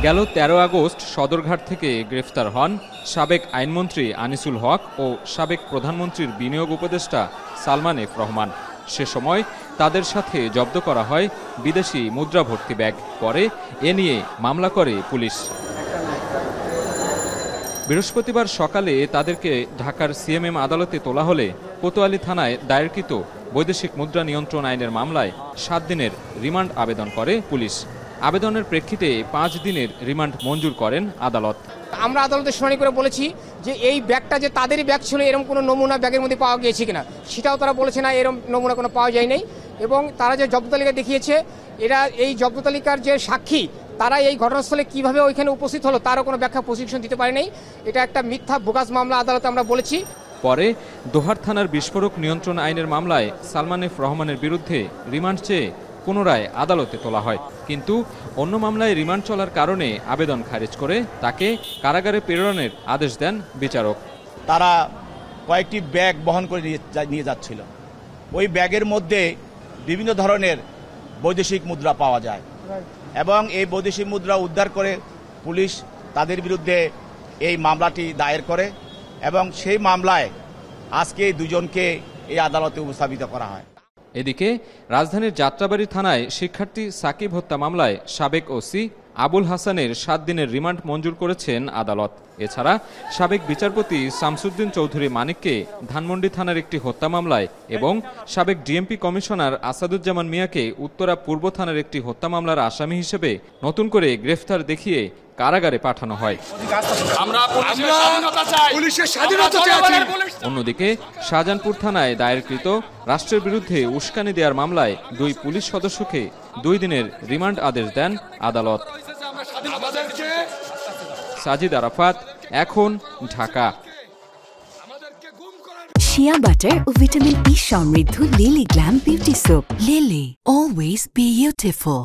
গেল ১৩ আগস্ট সদরঘাট থেকে গ্রেফতার হন সাবেক আইনমন্ত্রী আনিসুল হক ও সাবেক প্রধানমন্ত্রীর বিনিয়োগ উপদেষ্টা সালমান এফ রহমান। সে সময় তাদের সাথে জব্দ করা হয় বিদেশি মুদ্রা ভর্তি ব্যাগ। পরে এ নিয়ে মামলা করে পুলিশ। বৃহস্পতিবার সকালে তাদেরকে ঢাকার সিএমএম আদালতে তোলা হলে কোতোয়ালি থানায় দায়েরকৃত বৈদেশিক মুদ্রা নিয়ন্ত্রণ আইনের মামলায় ৭ দিনের রিমান্ড আবেদন করে পুলিশ। আবেদনের প্রেক্ষিতে ৫ দিনের রিমান্ড মঞ্জুর করেন আদালত। আমরা আদালতে শুনানি করে বলেছি যে এই ব্যাগটা যে তাদেরই ব্যাগ ছিল, এরকম কোনো নমুনা ব্যাগের মধ্যে পাওয়া গিয়েছে কিনা, সেটাও তারা বলেছে না, এরকম নমুনা কোনো পাওয়া যায় নাই। এবং তারা যে জব্দ তালিকা দেখিয়েছে, এরা এই জব্দ তালিকার যে সাক্ষী, তারা এই ঘটনাস্থলে কিভাবে ওইখানে উপস্থিত হলো তারও কোনো ব্যাখ্যা প্রসিকিউশন দিতে পারে নাই। এটা একটা মিথ্যা বোগাস মামলা আদালতে আমরা বলেছি। পরে দোহার থানার বিস্ফোরক নিয়ন্ত্রণ আইনের মামলায় সালমান এফ রহমানের বিরুদ্ধে রিমান্ড চেয়ে পুনরায় আদালতে তোলা হয়। কিন্তু অন্য মামলায় রিমান্ড চলার কারণে আবেদন খারিজ করে তাকে কারাগারে প্রেরণের আদেশ দেন বিচারক। তারা কয়েকটি ব্যাগ বহন করে নিয়ে যাচ্ছিল। ওই ব্যাগের মধ্যে বিভিন্ন ধরনের বৈদেশিক মুদ্রা পাওয়া যায় এবং এই বৈদেশিক মুদ্রা উদ্ধার করে পুলিশ তাদের বিরুদ্ধে এই মামলাটি দায়ের করে এবং সেই মামলায় আজকে এই দুজনকে এই আদালতে উপস্থাপিত করা হয়। এদিকে রাজধানীর যাত্রাবাড়ী থানায় শিক্ষার্থী সাকিব হত্যা মামলায় সাবেক ওসি আবুল হাসানের ৭ দিনের রিমান্ড মঞ্জুর করেছেন আদালত। এছাড়া সাবেক বিচারপতি শামসুদ্দিন চৌধুরী মানিককে ধানমন্ডি থানার একটি হত্যা মামলায় এবং সাবেক ডিএমপি কমিশনার আসাদুজ্জামান মিয়াকে উত্তরা পূর্ব থানার একটি হত্যা মামলার আসামি হিসেবে নতুন করে গ্রেফতার দেখিয়ে কারাগারে পাঠানো হয়। অন্যদিকে শাহজাহানপুর থানায় দায়েরকৃত রাষ্ট্রের বিরুদ্ধে উস্কানি দেওয়ার মামলায় ২ পুলিশ সদস্যকে ২ দিনের রিমান্ড আদেশ দেন আদালত। সাজিদ আরাফাত, এখন, ঢাকা। শিয়া বাটার ও ভিটামিন ই সমৃদ্ধ lily glam beauty soap. Lily, always beautiful.